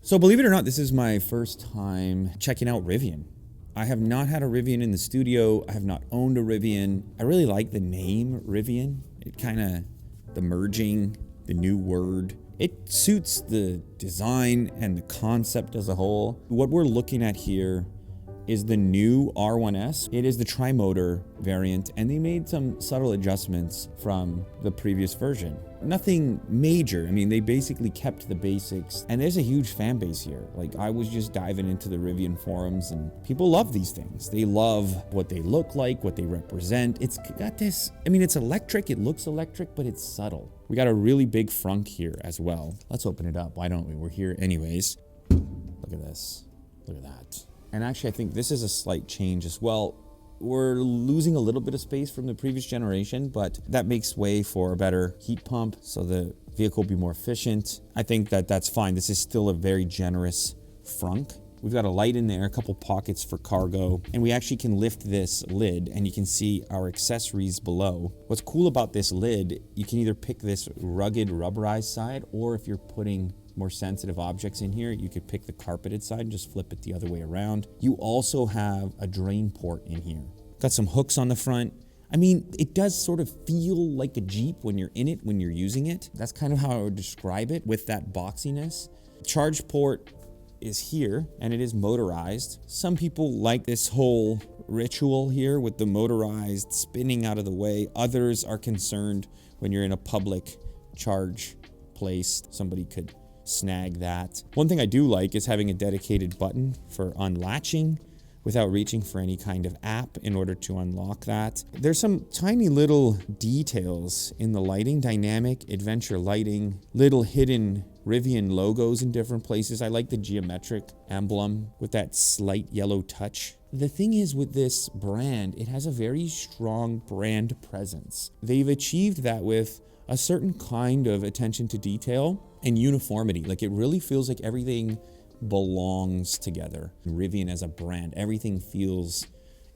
So believe it or not, this is my first time checking out Rivian. I have not had a Rivian in the studio. I have not owned a Rivian. I really like the name Rivian. It kind of, the merging, the new word. It suits the design and the concept as a whole. What we're looking at here is the new R1S. It is the tri-motor variant, and they made some subtle adjustments from the previous version. Nothing major. I mean, they basically kept the basics, and there's a huge fan base here. Like, I was just diving into the Rivian forums, and people love these things. They love what they look like, what they represent. It's got this, I mean, it's electric, it looks electric, but it's subtle. We got a really big frunk here as well. Let's open it up. Why don't we? We're here anyways. Look at this. Look at that. And actually, I think this is a slight change as well. We're losing a little bit of space from the previous generation, but that makes way for a better heat pump, so the vehicle will be more efficient. I think that that's fine. This is still a very generous frunk. We've got a light in there, a couple pockets for cargo, and we actually can lift this lid and you can see our accessories below. What's cool about this lid, you can either pick this rugged rubberized side, or if you're putting more sensitive objects in here, you could pick the carpeted side and just flip it the other way around. You also have a drain port in here. Got some hooks on the front. I mean, it does sort of feel like a Jeep when you're in it, when you're using it. That's kind of how I would describe it, with that boxiness. Charge port is here, and it is motorized. Some people like this whole ritual here with the motorized spinning out of the way. Others are concerned when you're in a public charge place, somebody could snag that. One thing I do like is having a dedicated button for unlatching without reaching for any kind of app in order to unlock that. There's some tiny little details in the lighting, dynamic adventure lighting, little hidden Rivian logos in different places. I like the geometric emblem with that slight yellow touch. The thing is, with this brand, it has a very strong brand presence. They've achieved that with a certain kind of attention to detail and uniformity. Like, it really feels like everything belongs together. Rivian as a brand, everything feels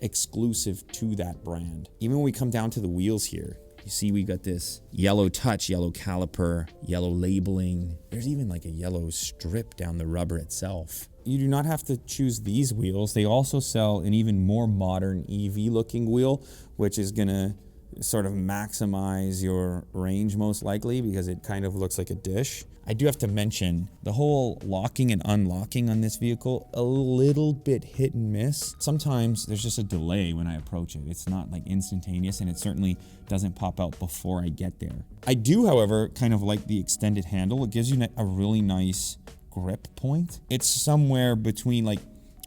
exclusive to that brand. Even when we come down to the wheels here, you see we've got this yellow touch, yellow caliper, yellow labeling. There's even like a yellow strip down the rubber itself. You do not have to choose these wheels. They also sell an even more modern EV looking wheel, which is gonna sort of maximize your range most likely, because it kind of looks like a dish. I do have to mention the whole locking and unlocking on this vehicle, a little bit hit and miss. Sometimes there's just a delay when I approach it. It's not like instantaneous, and it certainly doesn't pop out before I get there. I do, however, kind of like the extended handle. It gives you a really nice grip point. It's somewhere between, like,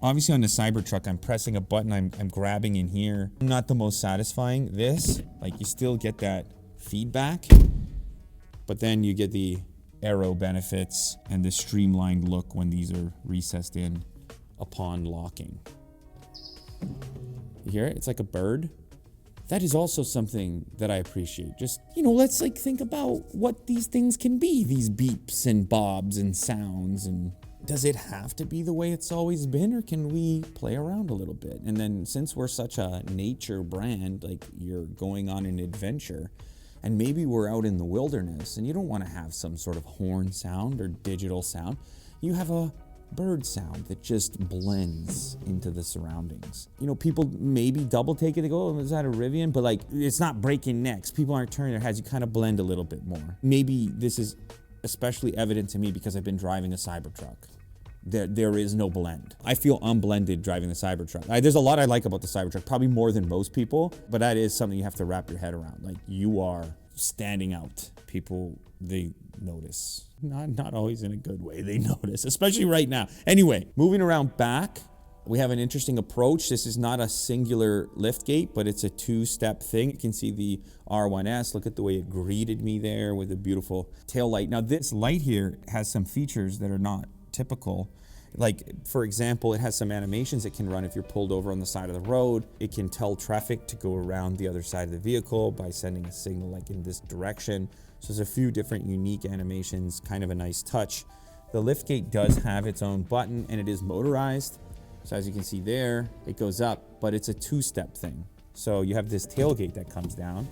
obviously on the Cybertruck, I'm pressing a button, I'm grabbing in here. Not the most satisfying. This, like, you still get that feedback, but then you get the aero benefits and the streamlined look when these are recessed in upon locking. You hear it? It's like a bird. That is also something that I appreciate. Just, you know, let's like think about what these things can be, these beeps and bobs and sounds. And does it have to be the way it's always been, or can we play around a little bit? And then, since we're such a nature brand, like, you're going on an adventure, and maybe we're out in the wilderness and you don't want to have some sort of horn sound or digital sound. You have a bird sound that just blends into the surroundings. You know, people maybe double take it. They go, oh, is that a Rivian? But like, it's not breaking necks. People aren't turning their heads. You kind of blend a little bit more. Maybe this is especially evident to me because I've been driving a Cybertruck. There is no blend. I feel unblended driving the Cybertruck. There's a lot I like about the Cybertruck, probably more than most people, but that is something you have to wrap your head around. Like, you are standing out. People, they notice. Not always in a good way, they notice, especially right now. Anyway, moving around back, we have an interesting approach. This is not a singular lift gate, but it's a two-step thing. You can see the R1S. Look at the way it greeted me there with a beautiful tail light. Now, this light here has some features that are not typical. Like, for example, it has some animations it can run if you're pulled over on the side of the road. It can tell traffic to go around the other side of the vehicle by sending a signal like in this direction. So there's a few different unique animations, kind of a nice touch. The liftgate does have its own button, and it is motorized. So as you can see there, it goes up, but it's a two-step thing. So you have this tailgate that comes down.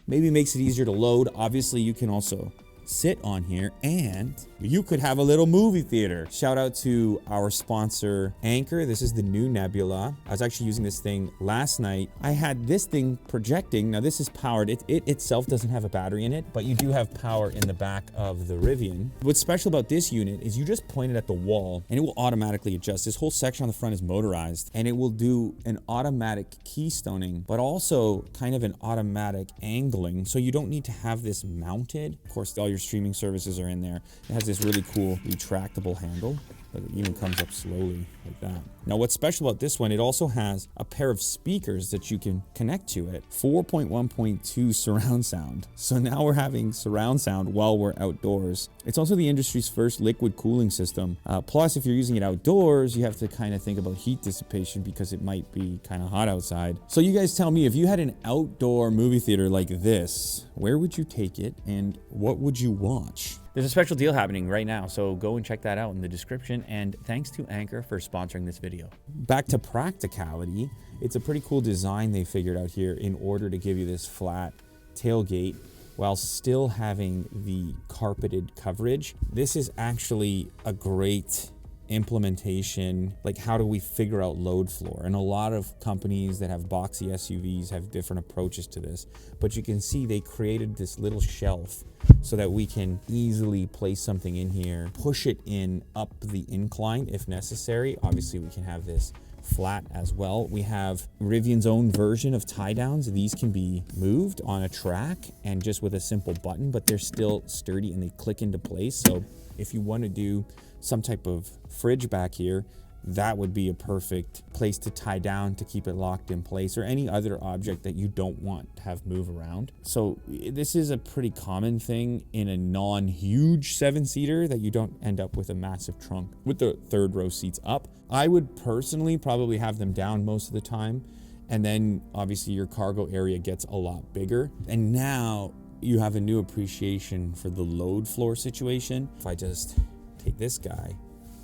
Maybe makes it easier to load. Obviously, you can also sit on here, and you could have a little movie theater. Shout out to our sponsor, Anchor. This is the new Nebula. I was actually using this thing last night. I had this thing projecting. Now this is powered. It itself doesn't have a battery in it, but you do have power in the back of the Rivian. What's special about this unit is you just point it at the wall and it will automatically adjust. This whole section on the front is motorized, and it will do an automatic keystoning, but also kind of an automatic angling. So you don't need to have this mounted. Of course, all your streaming services are in there. It has this really cool retractable handle. It even comes up slowly like that. Now what's special about this one, it also has a pair of speakers that you can connect to it. 4.1.2 surround sound. So now we're having surround sound while we're outdoors. It's also the industry's first liquid cooling system. Plus, if you're using it outdoors, you have to kind of think about heat dissipation because it might be kind of hot outside. So you guys tell me, if you had an outdoor movie theater like this, where would you take it and what would you watch? There's a special deal happening right now, so go and check that out in the description. And thanks to Anchor for sponsoring this video. Back to practicality, it's a pretty cool design they figured out here in order to give you this flat tailgate while still having the carpeted coverage. This is actually a great implementation. Like, how do we figure out load floor? And a lot of companies that have boxy SUVs have different approaches to this, but you can see they created this little shelf so that we can easily place something in here, push it in up the incline if necessary. Obviously we can have this flat as well. We have Rivian's own version of tie downs. These can be moved on a track and just with a simple button, but they're still sturdy and they click into place. So if you want to do some type of fridge back here, that would be a perfect place to tie down to keep it locked in place, or any other object that you don't want to have move around. So this is a pretty common thing in a non-huge 7-seater, that you don't end up with a massive trunk with the third row seats up. I would personally probably have them down most of the time, and then obviously your cargo area gets a lot bigger. And now you have a new appreciation for the load floor situation. If I just take this guy,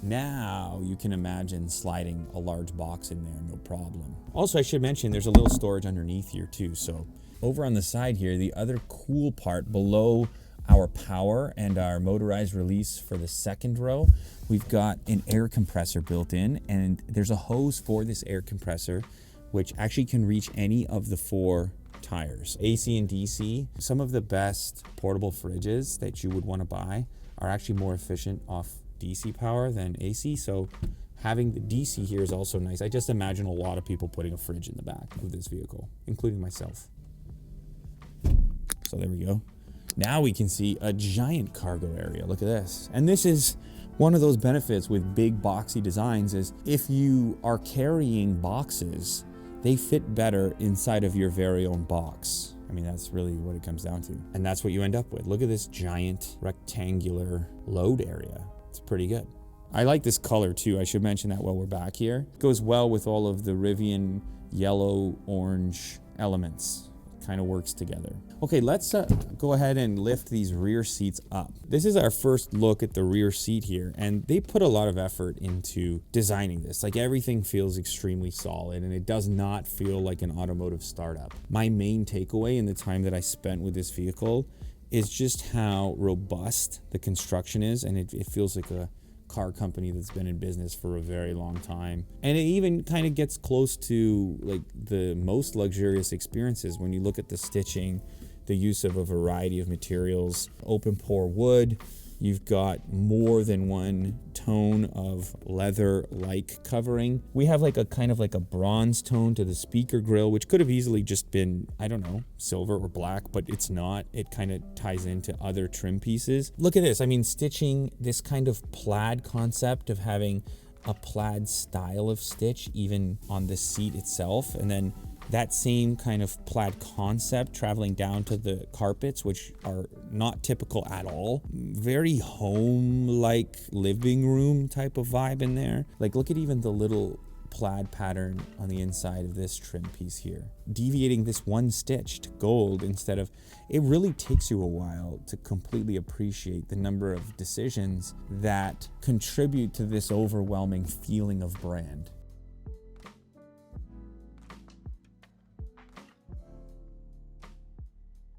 now you can imagine sliding a large box in there, no problem. Also, I should mention there's a little storage underneath here too. So over on the side here, the other cool part below our power and our motorized release for the second row, we've got an air compressor built in, and there's a hose for this air compressor, which actually can reach any of the 4 tires, AC and DC. Some of the best portable fridges that you would want to buy are actually more efficient off DC power than AC, so having the DC here is also nice. I just imagine a lot of people putting a fridge in the back of this vehicle, including myself. So there we go. Now we can see a giant cargo area. Look at this. And this is one of those benefits with big boxy designs, is if you are carrying boxes, they fit better inside of your very own box. I mean, that's really what it comes down to. And that's what you end up with. Look at this giant rectangular load area. It's pretty good. I like this color too. I should mention that while we're back here. It goes well with all of the Rivian yellow, orange elements. Kind of works together. Okay, let's go ahead and lift these rear seats up. This is our first look at the rear seat here, and they put a lot of effort into designing this. Like, everything feels extremely solid, and it does not feel like an automotive startup. My main takeaway in the time that I spent with this vehicle is just how robust the construction is, and it feels like a car company that's been in business for a very long time. And it even kind of gets close to like the most luxurious experiences when you look at the stitching, the use of a variety of materials, open pore wood. You've got more than one tone of leather-like covering. We have like a kind of like a bronze tone to the speaker grille, which could have easily just been, I don't know, silver or black, but it's not. It kind of ties into other trim pieces. Look at this. I mean, stitching, this kind of plaid concept of having a plaid style of stitch even on the seat itself, and then that same kind of plaid concept traveling down to the carpets, which are not typical at all. Very home-like living room type of vibe in there. Like, look at even the little plaid pattern on the inside of this trim piece here. Deviating this one stitch to gold instead of, it really takes you a while to completely appreciate the number of decisions that contribute to this overwhelming feeling of brand.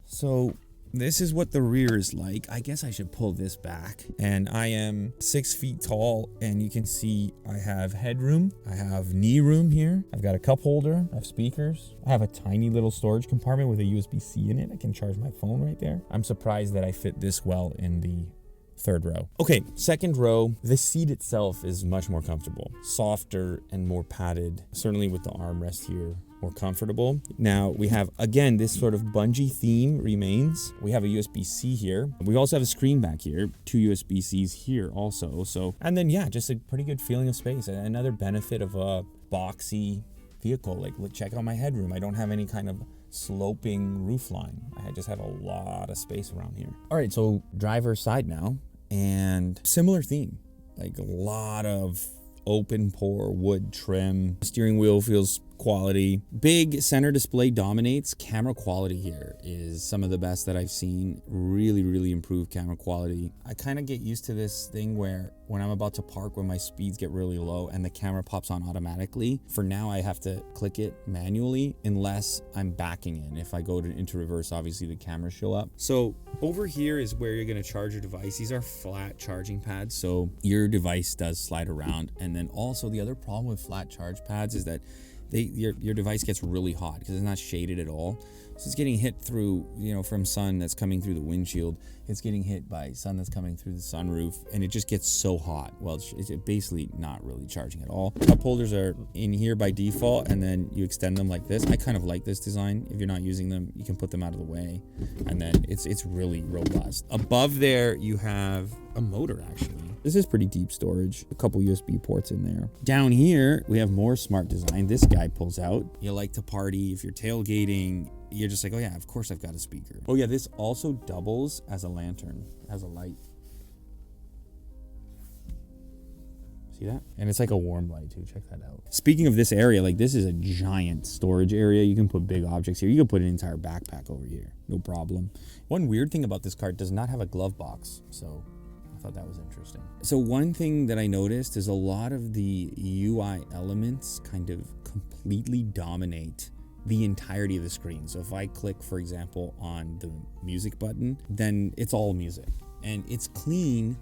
So this is what the rear is like. I guess I should pull this back. And I am 6 feet tall, and you can see I have headroom. I have knee room here. I've got a cup holder. I have speakers. I have a tiny little storage compartment with a USB-C in it. I can charge my phone right there. I'm surprised that I fit this well in the third row. Okay, second row, the seat itself is much more comfortable, softer and more padded, certainly with the armrest here, more comfortable. Now we have, again, this sort of bungee theme remains. We have a USB-C here. We also have a screen back here, 2 USB-Cs here also. So, and then yeah, just a pretty good feeling of space. Another benefit of a boxy vehicle. Like, check out my headroom. I don't have any kind of sloping roofline. I just have a lot of space around here. All right, so driver's side now, and similar theme, like a lot of open pore wood trim. Steering wheel feels quality. Big center display dominates. Camera quality here is some of the best that I've seen. Really improved camera quality. I kind of get used to this thing where when I'm about to park, when my speeds get really low and the camera pops on automatically. For now, I have to click it manually unless I'm backing in. If I go into reverse, obviously the cameras show up. So over here is where you're going to charge your device. These are flat charging pads, so your device does slide around. And then also the other problem with flat charge pads is that your device gets really hot because it's not shaded at all. So it's getting hit through, from sun that's coming through the windshield. It's getting hit by sun that's coming through the sunroof, and it just gets so hot. Well, it's basically not really charging at all. Cup holders are in here by default, and then you extend them like this. I kind of like this design. If you're not using them, you can put them out of the way, and then it's really robust. Above there, you have a motor, actually. This is pretty deep storage, a couple USB ports in there. Down here, we have more smart design. This guy pulls out. You like to party, if you're tailgating, you're just like, oh yeah, of course I've got a speaker. Oh yeah, this also doubles as a lantern, as a light. See that? And it's like a warm light too, check that out. Speaking of this area, like this is a giant storage area. You can put big objects here. You can put an entire backpack over here, no problem. One weird thing about this car, it does not have a glove box, so I thought that was interesting. So one thing that I noticed is a lot of the UI elements kind of completely dominate the entirety of the screen. So if I click, for example, on the music button, then it's all music. And it's clean,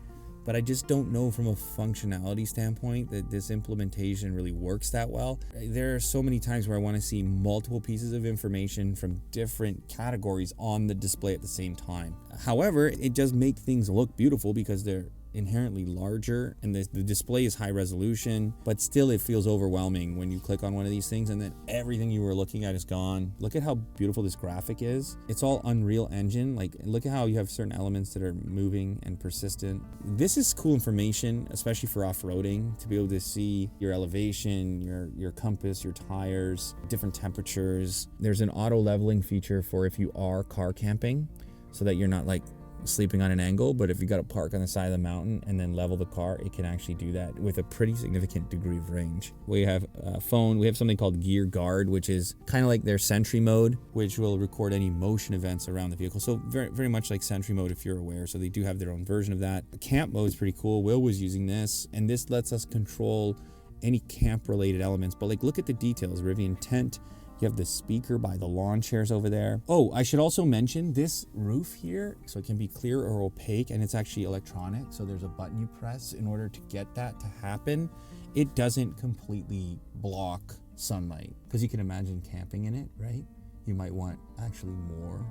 but I just don't know from a functionality standpoint that this implementation really works that well. There are so many times where I want to see multiple pieces of information from different categories on the display at the same time. However, it does make things look beautiful because they're inherently larger and the display is high resolution, but still it feels overwhelming when you click on one of these things and then everything you were looking at is gone. Look at how beautiful this graphic is. It's all Unreal Engine. Like, look at how you have certain elements that are moving and persistent. This is cool information, especially for off-roading, to be able to see your elevation, your compass, your tires, different temperatures. There's an auto leveling feature for if you are car camping, so that you're not like sleeping on an angle, but if you got to park on the side of the mountain and then level the car, it can actually do that with a pretty significant degree of range. We have a phone. We have something called Gear Guard, which is kind of like their Sentry mode, which will record any motion events around the vehicle. So very much like Sentry mode, if you're aware. So they do have their own version of that. The camp mode is pretty cool. Will was using this, and this lets us control any camp related elements. But like, look at the details. Rivian tent. You have the speaker by the lawn chairs over there. Oh, I should also mention this roof here, so it can be clear or opaque, and it's actually electronic. So there's a button you press in order to get that to happen. It doesn't completely block sunlight, because you can imagine camping in it, right? You might want actually more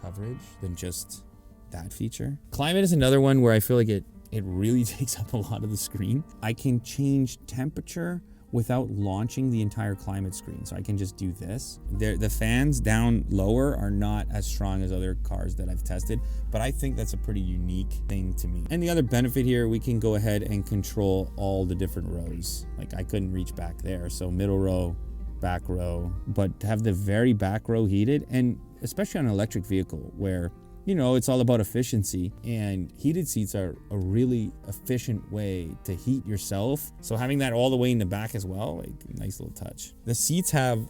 coverage than just that feature. Climate is another one where I feel like it really takes up a lot of the screen. I can change temperature without launching the entire climate screen. So I can just do this. The fans down lower are not as strong as other cars that I've tested, but I think that's a pretty unique thing to me. And the other benefit here, we can go ahead and control all the different rows. Like, I couldn't reach back there. So middle row, back row, but to have the very back row heated, and especially on an electric vehicle where, you know, it's all about efficiency, and heated seats are a really efficient way to heat yourself. So having that all the way in the back as well, like, nice little touch. The seats have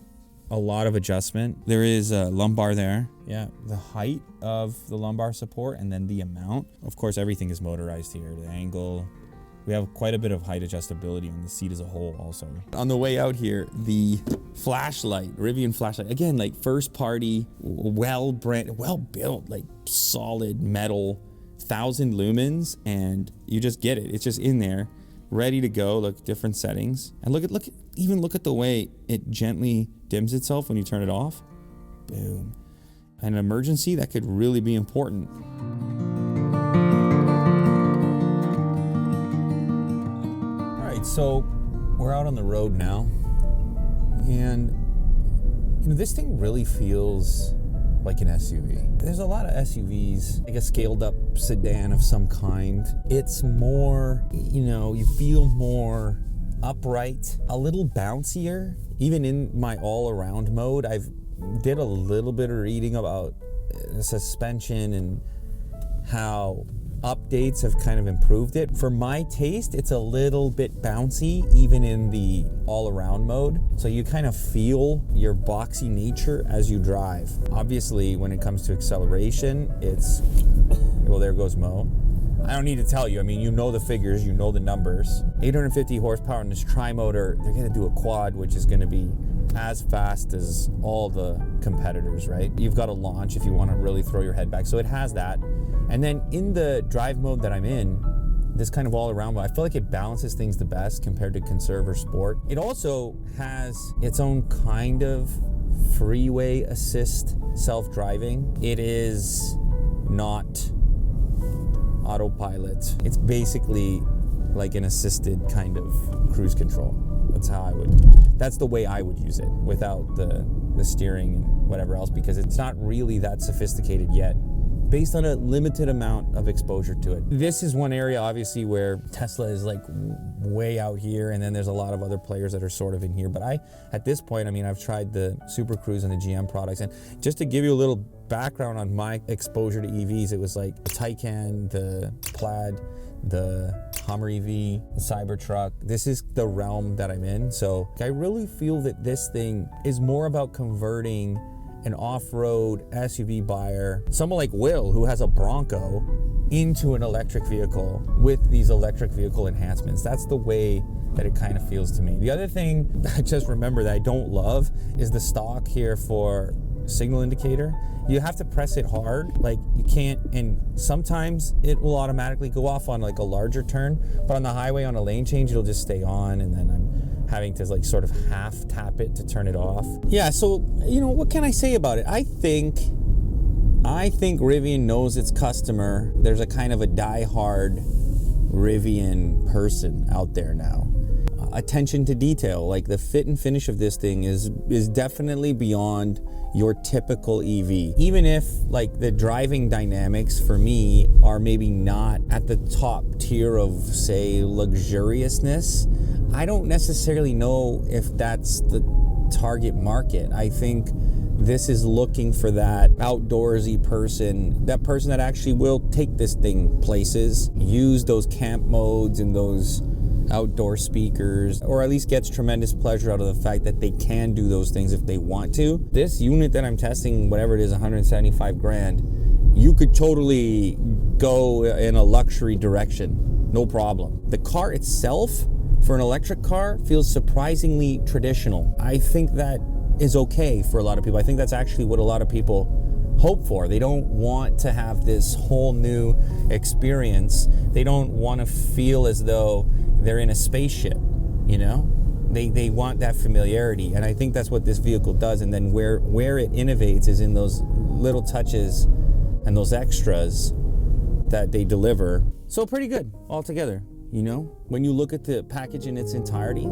a lot of adjustment. There is a lumbar there. Yeah, the height of the lumbar support and then the amount. Of course, everything is motorized here. The angle, We have quite a bit of height adjustability on the seat as a whole also. On the way out here, the flashlight, Rivian flashlight, again, like first party, well built, like solid metal, 1,000 lumens, and you just get it. It's just in there, ready to go. Look, different settings. And look at the way it gently dims itself when you turn it off. Boom. An emergency, that could really be important. All right, so we're out on the road now, and this thing really feels like an SUV. There's a lot of SUVs, like a scaled up sedan of some kind. It's more, you feel more upright, a little bouncier. Even in my all-around mode, I've did a little bit of reading about suspension and how updates have kind of improved it. For my taste, it's a little bit bouncy, even in the all-around mode. So you kind of feel your boxy nature as you drive. Obviously, when it comes to acceleration, it's, well, there goes Mo. I don't need to tell you. I mean, you know the figures, you know the numbers. 850 horsepower in this tri-motor. They're going to do a quad, which is going to be as fast as all the competitors, right? You've got to launch if you want to really throw your head back. So it has that. And then in the drive mode that I'm in, this kind of all around mode, I feel like it balances things the best compared to Conserve or Sport. It also has its own kind of freeway assist self-driving. It is not autopilot. It's basically like an assisted kind of cruise control. That's the way I would use it without the steering and whatever else, because it's not really that sophisticated yet, based on a limited amount of exposure to it. This is one area obviously where Tesla is like way out here, and then there's a lot of other players that are sort of in here. But at this point, I mean, I've tried the Super Cruise and the GM products, and just to give you a little background on my exposure to EVs, it was like the Taycan, the Plaid, the Hummer EV, the Cybertruck. This is the realm that I'm in. So I really feel that this thing is more about converting an off-road SUV buyer, someone like Will, who has a Bronco, into an electric vehicle with these electric vehicle enhancements. That's the way that it kind of feels to me. The other thing I just remember that I don't love is the stock here for signal indicator. You have to press it hard, like you can't, and sometimes it will automatically go off on like a larger turn, but on the highway on a lane change, it'll just stay on, and then I'm having to like sort of half tap it to turn it off. Yeah, so what can I say about it? I think Rivian knows its customer. There's a kind of a die-hard Rivian person out there now. Attention to detail, like the fit and finish of this thing is definitely beyond your typical EV. Even if like the driving dynamics for me are maybe not at the top tier of, say, luxuriousness, I don't necessarily know if that's the target market. I think this is looking for that outdoorsy person, that person that actually will take this thing places, use those camp modes and those outdoor speakers, or at least gets tremendous pleasure out of the fact that they can do those things if they want to. This unit that I'm testing, whatever it is, 175 grand, you could totally go in a luxury direction, no problem. The car itself, for an electric car, feels surprisingly traditional. I think that is okay for a lot of people. I think that's actually what a lot of people hope for. They don't want to have this whole new experience. They don't want to feel as though they're in a spaceship, They want that familiarity, and I think that's what this vehicle does. And then where it innovates is in those little touches and those extras that they deliver. So pretty good altogether, When you look at the package in its entirety,